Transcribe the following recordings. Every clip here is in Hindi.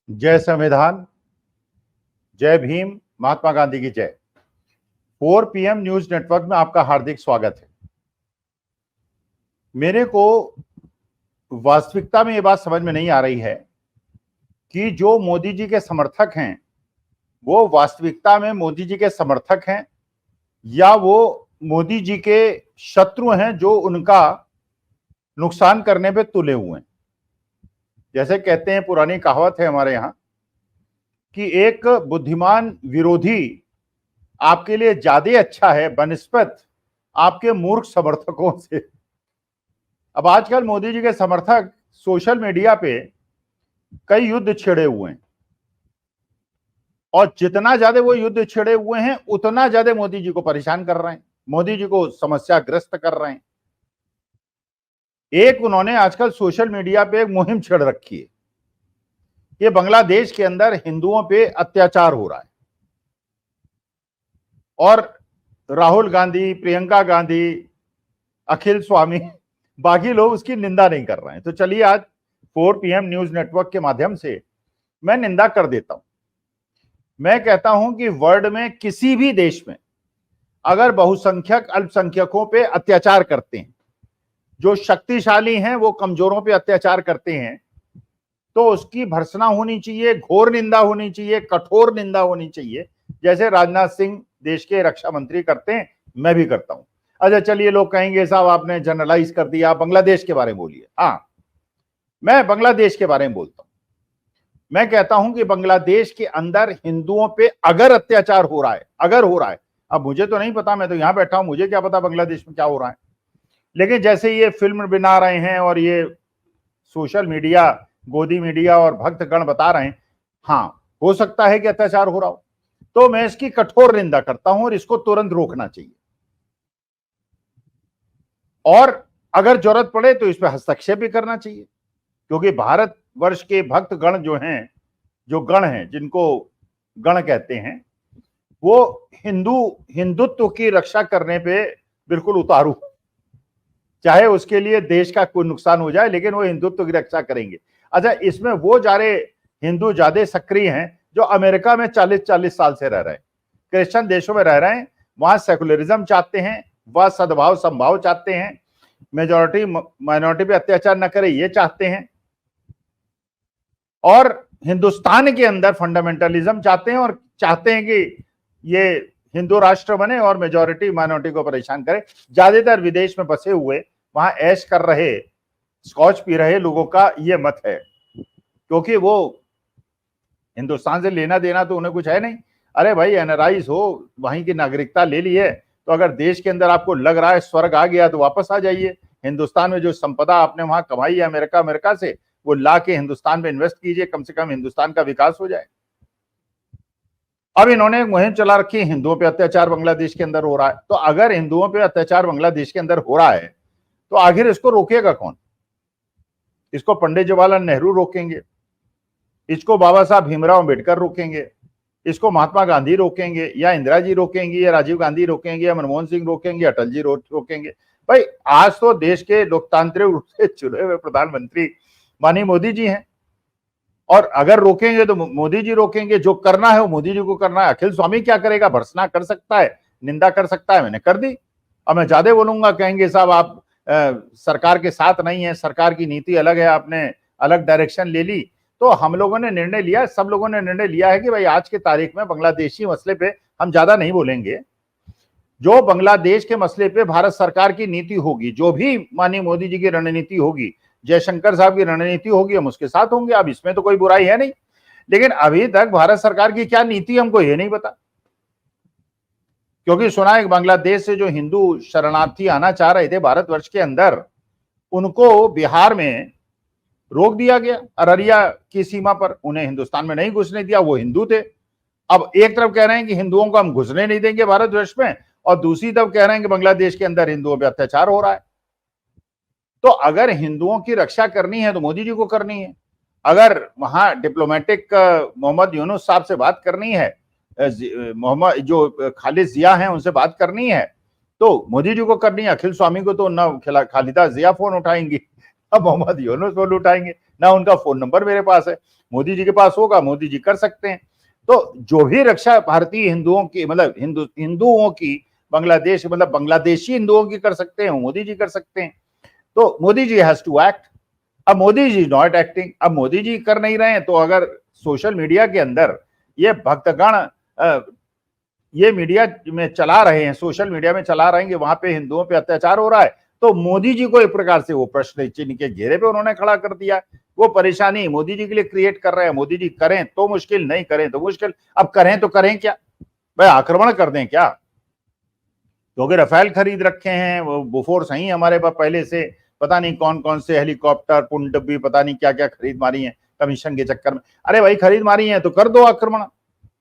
जय संविधान, जय भीम, महात्मा गांधी की जय। 4 PM न्यूज नेटवर्क में आपका हार्दिक स्वागत है। मेरे को वास्तविकता में ये बात समझ में नहीं आ रही है कि जो मोदी जी के समर्थक हैं वो वास्तविकता में मोदी जी के समर्थक हैं या वो मोदी जी के शत्रु हैं जो उनका नुकसान करने पे तुले हुए हैं। जैसे कहते हैं, पुरानी कहावत है हमारे यहाँ कि एक बुद्धिमान विरोधी आपके लिए ज्यादा अच्छा है बनिस्बत आपके मूर्ख समर्थकों से। अब आजकल मोदी जी के समर्थक सोशल मीडिया पे कई युद्ध छिड़े हुए हैं और जितना ज्यादा वो युद्ध छिड़े हुए हैं उतना ज्यादा मोदी जी को परेशान कर रहे हैं, मोदी जी को समस्याग्रस्त कर रहे हैं। एक उन्होंने आजकल सोशल मीडिया पे एक मुहिम छेड़ रखी है कि बांग्लादेश के अंदर हिंदुओं पे अत्याचार हो रहा है और राहुल गांधी, प्रियंका गांधी, अखिल स्वामी, बाकी लोग उसकी निंदा नहीं कर रहे हैं। तो चलिए आज 4 PM न्यूज नेटवर्क के माध्यम से मैं निंदा कर देता हूं। मैं कहता हूं कि वर्ल्ड में किसी भी देश में अगर बहुसंख्यक अल्पसंख्यकों पे अत्याचार करते हैं, जो शक्तिशाली हैं वो कमजोरों पे अत्याचार करते हैं, तो उसकी भर्त्सना होनी चाहिए, घोर निंदा होनी चाहिए, कठोर निंदा होनी चाहिए, जैसे राजनाथ सिंह देश के रक्षा मंत्री करते हैं, मैं भी करता हूं। अच्छा चलिए, लोग कहेंगे साहब आपने जनरलाइज कर दिया, बांग्लादेश के बारे में बोलिए। हाँ, मैं बांग्लादेश के बारे में बोलता हूं। मैं कहता हूं कि बांग्लादेश के अंदर हिंदुओं पे अगर अत्याचार हो रहा है, अगर हो रहा है, अब मुझे तो नहीं पता, मैं तो यहां बैठा हूं, मुझे क्या पता बांग्लादेश में क्या हो रहा है, लेकिन जैसे ये फिल्म बना रहे हैं और ये सोशल मीडिया, गोदी मीडिया और भक्तगण बता रहे हैं, हाँ हो सकता है कि अत्याचार हो रहा हो, तो मैं इसकी कठोर निंदा करता हूं और इसको तुरंत रोकना चाहिए और अगर जरूरत पड़े तो इस पर हस्तक्षेप भी करना चाहिए, क्योंकि भारतवर्ष के भक्तगण जो हैं, जो गण हैं, जिनको गण कहते हैं, वो हिंदुत्व की रक्षा करने पे बिल्कुल उतारू, चाहे उसके लिए देश का कोई नुकसान हो जाए, लेकिन वो हिंदुत्व की रक्षा करेंगे। अच्छा, इसमें वो हिंदू ज्यादा सक्रिय हैं जो अमेरिका में 40-40 साल से रह रहे हैं, क्रिश्चियन देशों में रह रहे हैं, वहां सेकुलरिज्म चाहते हैं, वह सद्भाव संभाव चाहते हैं, मेजॉरिटी माइनॉरिटी पे अत्याचार न करे ये चाहते हैं, और हिंदुस्तान के अंदर फंडामेंटलिज्म चाहते हैं और चाहते हैं कि ये हिंदू राष्ट्र बने और मेजॉरिटी माइनॉरिटी को परेशान करे। ज्यादातर विदेश में बसे हुए वहां ऐश कर रहे, स्कॉच पी रहे लोगों का ये मत है, क्योंकि वो हिंदुस्तान से लेना देना तो उन्हें कुछ है नहीं। अरे भाई, एनआरआईज हो, वहीं की नागरिकता ले ली है, तो अगर देश के अंदर आपको लग रहा है स्वर्ग आ गया तो वापस आ जाइए। हिंदुस्तान में जो संपदा आपने वहां कमाई है अमेरिका से, वो ला के हिंदुस्तान में इन्वेस्ट कीजिए, कम से कम हिंदुस्तान का विकास हो जाए। अब इन्होंने एक मुहिम चला रखी है, हिंदुओं पे अत्याचार बांग्लादेश के अंदर हो रहा है, तो अगर हिंदुओं पे अत्याचार बांग्लादेश के अंदर हो रहा है तो आखिर इसको रोकेगा कौन? इसको पंडित जवाहरलाल नेहरू रोकेंगे, इसको बाबा साहब भीमराव अंबेडकर रोकेंगे, इसको महात्मा गांधी रोकेंगे, या इंदिरा जी रोकेंगे, या राजीव गांधी रोकेंगे, या मनमोहन सिंह रोकेंगे, अटल जी रोकेंगे? भाई, आज तो देश के लोकतांत्रिक रूप से चुने हुए प्रधानमंत्री माननीय मोदी जी हैं, और अगर रोकेंगे तो मोदी जी रोकेंगे, जो करना है वो मोदी जी को करना है। अखिल स्वामी क्या करेगा? भर्त्सना कर सकता है, निंदा कर सकता है, मैंने कर दी। अब मैं ज्यादा बोलूंगा, कहेंगे साहब आप सरकार के साथ नहीं है, सरकार की नीति अलग है, आपने अलग डायरेक्शन ले ली। तो हम लोगों ने निर्णय लिया, सब लोगों ने निर्णय लिया है कि भाई आज के तारीख में बांग्लादेशी मसले पे हम ज्यादा नहीं बोलेंगे। जो बांग्लादेश के मसले पे भारत सरकार की नीति होगी, जो भी माननीय मोदी जी की रणनीति होगी, जयशंकर साहब की रणनीति होगी, हम उसके साथ होंगे। अब इसमें तो कोई बुराई है नहीं, लेकिन अभी तक भारत सरकार की क्या नीति हमको ये नहीं पता, क्योंकि सुना है बांग्लादेश से जो हिंदू शरणार्थी आना चाह रहे थे भारतवर्ष के अंदर, उनको बिहार में रोक दिया गया, अररिया की सीमा पर, उन्हें हिंदुस्तान में नहीं घुसने दिया, वो हिंदू थे। अब एक तरफ कह रहे हैं कि हिंदुओं को हम घुसने नहीं देंगे भारतवर्ष में, और दूसरी तरफ कह रहे हैं कि बांग्लादेश के अंदर हिंदुओं पर अत्याचार हो रहा है। तो अगर हिंदुओं की रक्षा करनी है तो मोदी जी को करनी है, अगर वहां डिप्लोमेटिक मोहम्मद यूनुस साहब से बात करनी है, मोहम्मद जो खालिद जिया हैं उनसे बात करनी है, तो मोदी जी को करनी है। अखिल स्वामी को तो ना खालिदा जिया फोन उठाएंगी, अब मोहम्मद यूनुस वो लुटाएंगे, ना उनका फोन नंबर मेरे पास है, मोदी जी के पास होगा, मोदी जी कर सकते हैं। तो जो भी रक्षा भारतीय हिंदुओं की, मतलब हिंदुओं की बांग्लादेश, मतलब बांग्लादेशी हिंदुओं की कर सकते हैं, मोदी जी कर सकते हैं। तो Modi ji has to act. अब मोदी जी नॉट एक्टिंग, अब मोदी जी कर नहीं रहे हैं, तो अगर सोशल मीडिया के अंदर ये भक्तगण ये मीडिया में चला रहे हैं, सोशल मीडिया में चला रहे हैं कि वहां पे हिंदुओं पे अत्याचार हो रहा है, तो मोदी जी को एक प्रकार से वो प्रश्न चिन्ह के घेरे पे उन्होंने खड़ा कर दिया। वो परेशानी मोदी जी के लिए क्रिएट कर रहे हैं। मोदी जी करें तो मुश्किल, नहीं करें तो मुश्किल। अब करें तो करें क्या भाई, आक्रमण कर दें क्या? क्योंकि रफेल खरीद रखे हैं, वो बोफोर्स हैं हमारे पास पहले से, पता नहीं कौन कौन से हेलीकॉप्टर पुनडब्बी पता नहीं क्या क्या खरीद मारी है कमीशन के चक्कर में। अरे भाई खरीद मारी है तो कर दो आक्रमण,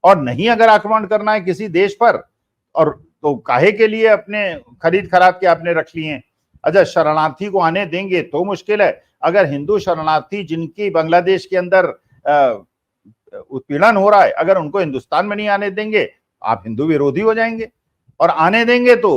और नहीं अगर आक्रमण करना है किसी देश पर, और तो काहे के लिए अपने खरीद खराब के आपने रख लिए हैं? अच्छा शरणार्थी को आने देंगे तो मुश्किल है। अगर हिंदू शरणार्थी जिनकी बांग्लादेश के अंदर उत्पीड़न हो रहा है, अगर उनको हिंदुस्तान में नहीं आने देंगे, आप हिंदू विरोधी हो जाएंगे, और आने देंगे तो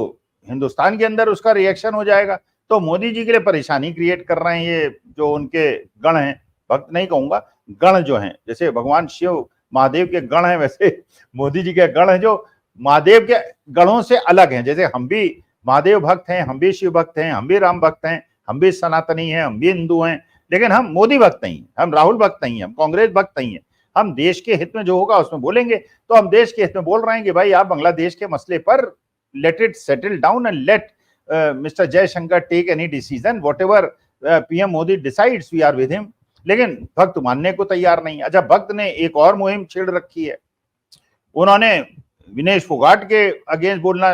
हिंदुस्तान के अंदर उसका रिएक्शन हो जाएगा। तो मोदी जी के लिए परेशानी क्रिएट कर रहे हैं ये जो उनके गण हैं, भक्त नहीं कहूंगा, गण जो हैं, जैसे भगवान शिव महादेव के गण हैं, वैसे मोदी जी के गण हैं जो महादेव के गणों से अलग हैं। जैसे हम भी महादेव भक्त हैं, हम भी शिव भक्त हैं, हम भी राम भक्त हैं, हम भी सनातनी हैं, हम भी हिंदू हैं, लेकिन हम मोदी भक्त नहीं, हम राहुल भक्त नहीं, हम कांग्रेस भक्त नहीं है। हम देश के हित में जो होगा उसमें बोलेंगे। तो हम देश के हित में बोल रहे हैं कि भाई आप बांग्लादेश के मसले पर let it settle down and let mister Jaishankar take any decision, whatever PM Modi decides we are with him. लेकिन भक्त मानने को तैयार नहीं। अच्छा भक्त ने एक और मुहिम छेड़ रखी है, उन्होंने विनेश फोगाट के अगेंस्ट बोलना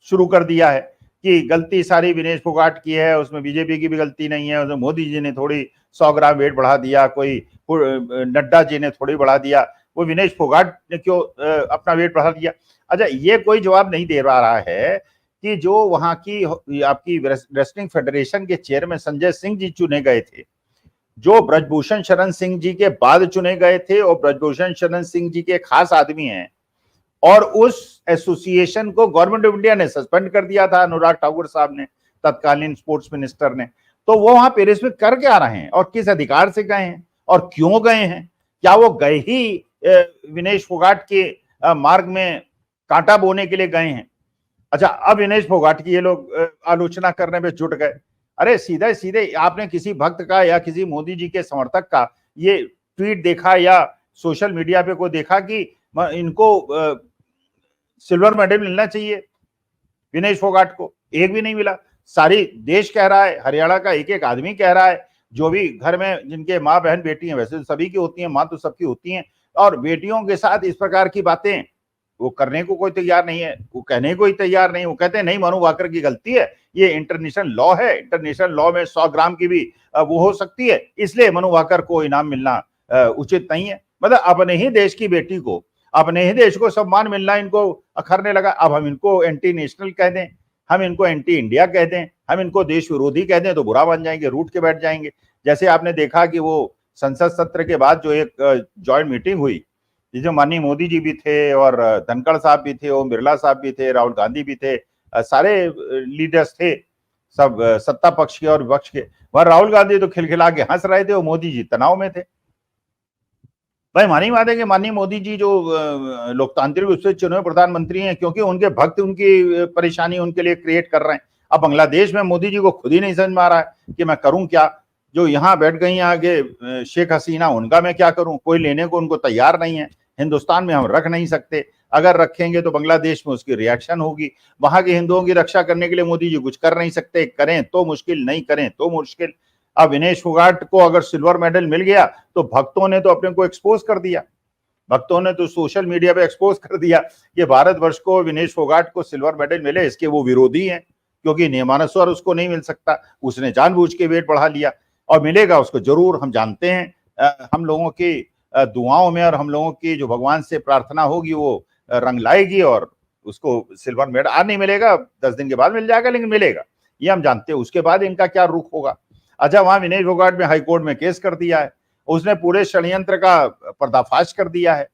शुरू कर दिया है कि गलती सारी विनेश फोगाट की है, उसमें बीजेपी की भी गलती नहीं है, उसमें मोदी जी ने थोड़ी 100 ग्राम वेट बढ़ा दिया, कोई नड्डा जी ने थोड़ी बढ़ा दिया, वो विनेश फोगाट ने क्यों अपना वेट बढ़ा दिया? अच्छा ये कोई जवाब नहीं दे पा रहा है कि जो वहां की आपकी रेसलिंग फेडरेशन के चेयरमैन संजय सिंह जी चुने गए थे, जो ब्रजभूषण शरण सिंह जी के बाद चुने गए थे, और ब्रजभूषण शरण सिंह जी के खास आदमी हैं, और उस एसोसिएशन को गवर्नमेंट ऑफ इंडिया ने सस्पेंड कर दिया था, अनुराग ठाकुर साहब ने, तत्कालीन स्पोर्ट्स मिनिस्टर ने। तो वो वहां पेरिस में कर क्या रहे हैं और किस अधिकार से गए हैं और क्यों गए हैं? क्या वो गए ही विनेश फोगाट के मार्ग में कांटा बोने के लिए गए हैं? अच्छा अब विनेश फोगाट की ये लोग आलोचना करने में जुट गए। अरे सीधे सीधे आपने किसी भक्त का या किसी मोदी जी के समर्थक का ये ट्वीट देखा या सोशल मीडिया पे कोई देखा कि इनको सिल्वर मेडल मिलना चाहिए विनेश फोगाट को? एक भी नहीं मिला। सारी देश कह रहा है, हरियाणा का एक एक आदमी कह रहा है, जो भी घर में जिनके माँ बहन बेटी हैं, वैसे तो सभी की होती हैं, माँ तो सबकी होती हैं, और बेटियों के साथ इस प्रकार की बातें वो करने को कोई तैयार नहीं है, वो कहने को ही तैयार नहीं। वो कहते हैं नहीं मनु भाकर की गलती है, ये इंटरनेशनल लॉ है, इंटरनेशनल लॉ में 100 ग्राम की भी वो हो सकती है, इसलिए मनु भाकर को इनाम मिलना उचित नहीं है। मतलब अपने ही देश की बेटी को, अपने ही देश को सम्मान मिलना इनको अखरने लगा। अब हम इनको एंटी नेशनल कह दें, हम इनको एंटी इंडिया कह दें, हम इनको देश विरोधी कह दें तो बुरा मान जाएंगे, रूठ के बैठ जाएंगे। जैसे आपने देखा कि वो संसद सत्र के बाद जो एक जॉइंट मीटिंग हुई, जिसमें माननीय मोदी जी भी थे और धनखड़ साहब भी थे, ओम बिरला साहब भी थे, राहुल गांधी भी थे, सारे लीडर्स थे, सब सत्ता पक्ष के और विपक्ष के। वह राहुल गांधी तो खिलखिला के हंस रहे थे और मोदी जी तनाव में थे। भाई मानी बात है कि माननीय मोदी जी जो लोकतांत्रिक रूप से चुने प्रधानमंत्री हैं, क्योंकि उनके भक्त उनकी परेशानी उनके लिए क्रिएट कर रहे हैं। अब बांग्लादेश में मोदी जी को खुद ही नहीं समझ में आ रहा है कि मैं करूं क्या। जो यहाँ बैठ गई आगे शेख हसीना, उनका मैं क्या करूं? कोई लेने को उनको तैयार नहीं है। हिंदुस्तान में हम रख नहीं सकते, अगर रखेंगे तो बांग्लादेश में उसकी रिएक्शन होगी। वहां के हिंदुओं की रक्षा करने के लिए मोदी जी कुछ कर नहीं सकते, करें तो मुश्किल, नहीं करें तो मुश्किल। अब विनेश फोगाट को अगर सिल्वर मेडल मिल गया तो भक्तों ने तो अपने को एक्सपोज कर दिया, भक्तों ने तो सोशल मीडिया पे एक्सपोज कर दिया कि भारतवर्ष को विनेश फोगाट को सिल्वर मेडल मिले, इसके वो विरोधी हैं, क्योंकि नियमानुसार उसको नहीं मिल सकता, उसने जानबूझ के वेट बढ़ा लिया। और मिलेगा उसको जरूर, हम जानते हैं, हम लोगों की दुआओं में और हम लोगों की जो भगवान से प्रार्थना होगी वो रंग लाएगी, और उसको सिल्वर मेडल आज नहीं मिलेगा, 10 दिन के बाद मिल जाएगा, लेकिन मिलेगा, ये हम जानते हैं। उसके बाद इनका क्या रुख होगा। अच्छा वहां विनेश फोगाट में हाईकोर्ट में केस कर दिया है, उसने पूरे षड्यंत्र का पर्दाफाश कर दिया है।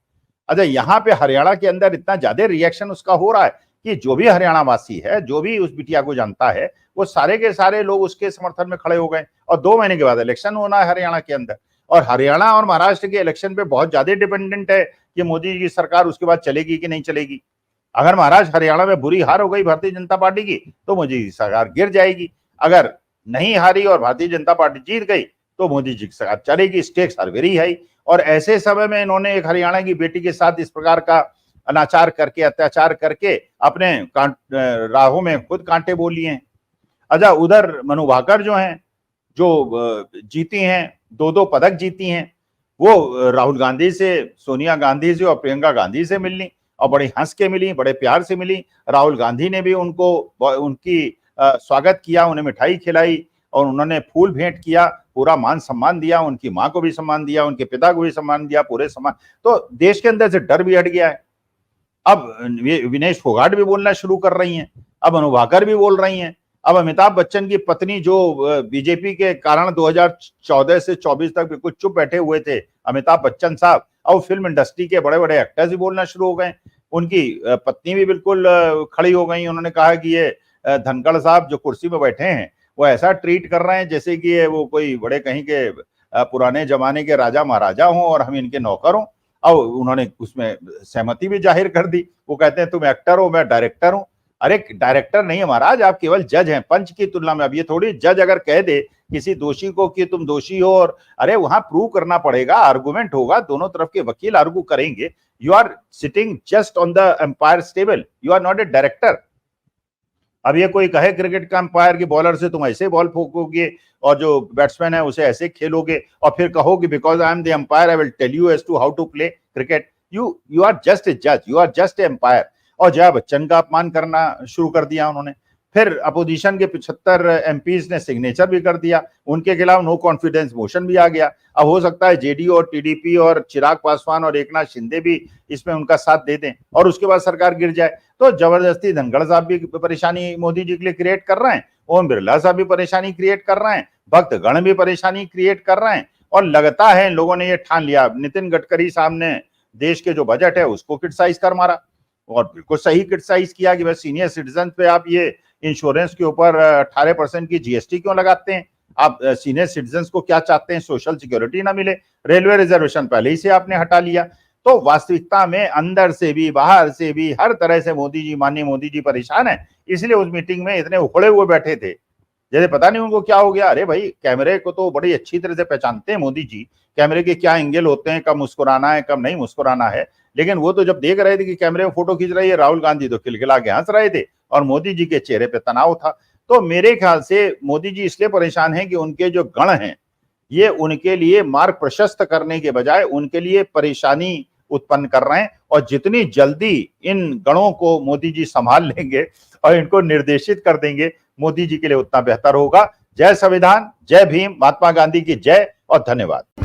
अच्छा यहाँ पे हरियाणा के अंदर इतना ज्यादा रिएक्शन उसका हो रहा है कि जो भी हरियाणा वासी है, जो भी उस बिटिया को जानता है, वो सारे के सारे लोग उसके समर्थन में खड़े हो गए। और 2 महीने के बाद इलेक्शन होना है हरियाणा के अंदर, और हरियाणा और महाराष्ट्र के इलेक्शन पे बहुत ज्यादा डिपेंडेंट है कि मोदी जी की सरकार उसके बाद चलेगी कि नहीं चलेगी। अगर महाराष्ट्र हरियाणा में बुरी हार हो गई भारतीय जनता पार्टी की, तो मोदी जी की सरकार गिर जाएगी। अगर नहीं हारी और भारतीय जनता पार्टी जीत गई, तो मोदी जी की सरकार चलेगी। Stakes are very high. और ऐसे समय में इन्होंने एक हरियाणा की बेटी के साथ इस प्रकार का अनाचार करके, अत्याचार करके अपने राहों में खुद कांटे बो लिए हैं। अच्छा, उधर मनु भाकर जो हैं, जो जीती हैं, 2-2 पदक जीती हैं, वो राहुल गांधी से, सोनिया गांधी से और प्रियंका गांधी से मिलनी, और बड़ी हंस के मिली, बड़े प्यार से मिली। राहुल गांधी ने भी उनको उनकी स्वागत किया, उन्हें मिठाई खिलाई और उन्होंने फूल भेंट किया, पूरा मान सम्मान दिया, उनकी मां को भी सम्मान दिया, उनके पिता को भी सम्मान दिया, पूरे सम्मान। तो देश के अंदर से डर भी हट गया है। अब विनेश फोगाट भी बोलना शुरू कर रही हैं, अब अनु भाकर भी बोल रही हैं। अब अमिताभ बच्चन की पत्नी, जो बीजेपी के कारण 2014 से 24 तक बिल्कुल चुप बैठे हुए थे, अमिताभ बच्चन साहब, अब फिल्म इंडस्ट्री के बड़े बड़े एक्टर्स भी बोलना शुरू हो गए। उनकी पत्नी भी बिल्कुल खड़ी हो गई। उन्होंने कहा कि ये धनखड़ साहब जो कुर्सी में बैठे हैं, वो ऐसा ट्रीट कर रहे हैं जैसे कि ये वो कोई बड़े कहीं के पुराने जमाने के राजा महाराजा हों और हम इनके नौकर हों। अब उन्होंने उसमें सहमति भी जाहिर कर दी। वो कहते हैं तुम एक्टर हो, मैं डायरेक्टर हूं। अरे डायरेक्टर नहीं है महाराज, आप केवल जज हैं, पंच की तुलना में। अब ये थोड़ी जज अगर कह दे किसी दोषी को कि तुम दोषी हो, और अरे वहां प्रूव करना पड़ेगा, आर्गुमेंट होगा, दोनों तरफ के वकील आर्गू करेंगे। You are sitting just on the umpire table, you are not a director. अब ये कोई कहे क्रिकेट का अंपायर की बॉलर से तुम ऐसे बॉल फेंकोगे और जो बैट्समैन है उसे ऐसे खेलोगे, और फिर कहोगे because I am the umpire I will tell you as to how to play cricket. You are just a जज, you are just a umpire. और जया बच्चन का अपमान करना शुरू कर दिया उन्होंने। फिर अपोजिशन के 75 एमपीज ने सिग्नेचर भी कर दिया, उनके खिलाफ नो कॉन्फिडेंस मोशन भी आ गया। अब हो सकता है जेडीयू और टीडीपी और चिराग पासवान और एकनाथ शिंदे भी इसमें उनका साथ दे दें और उसके बाद सरकार गिर जाए। तो जबरदस्ती धनखड़ साहब भी परेशानी मोदी जी के लिए क्रिएट कर रहे हैं, ओम बिरला साहब भी परेशानी क्रिएट कर रहे हैं, भक्तगण भी परेशानी क्रिएट कर रहे हैं। और लगता है इन लोगों ने ये ठान लिया। नितिन गडकरी साहब ने देश के जो बजट है उसको क्रिटिसाइज कर मारा, और बिल्कुल सही क्रिटिसाइज किया कि भाई सीनियर सिटीजन पे आप ये इंश्योरेंस के ऊपर 18% की जीएसटी क्यों लगाते हैं? आप सीनियर सिटीजन को क्या चाहते हैं? सोशल सिक्योरिटी ना मिले? रेलवे रिजर्वेशन पहले ही से आपने हटा लिया। तो वास्तविकता में अंदर से भी बाहर से भी हर तरह से मोदी जी, माननीय मोदी जी परेशान है। इसलिए उस मीटिंग में इतने उखड़े हुए बैठे थे, जैसे पता नहीं उनको क्या हो गया। अरे भाई, कैमरे को तो बड़ी अच्छी तरह से पहचानते हैं मोदी जी, कैमरे के क्या एंगल होते हैं, कब मुस्कुराना है कब नहीं मुस्कुराना है। लेकिन वो तो जब देख रहे थे कि कैमरे में फोटो खींच रही है राहुल गांधी, तो खिलखिला के हंस रहे थे और मोदी जी के चेहरे पे तनाव था। तो मेरे ख्याल से मोदी जी इसलिए परेशान हैं कि उनके जो गण हैं ये उनके लिए मार्ग प्रशस्त करने के बजाय उनके लिए परेशानी उत्पन्न कर रहे हैं। और जितनी जल्दी इन गणों को मोदी जी संभाल लेंगे और इनको निर्देशित कर देंगे, मोदी जी के लिए उतना बेहतर होगा। जय संविधान, जय भीम, महात्मा गांधी की जय और धन्यवाद।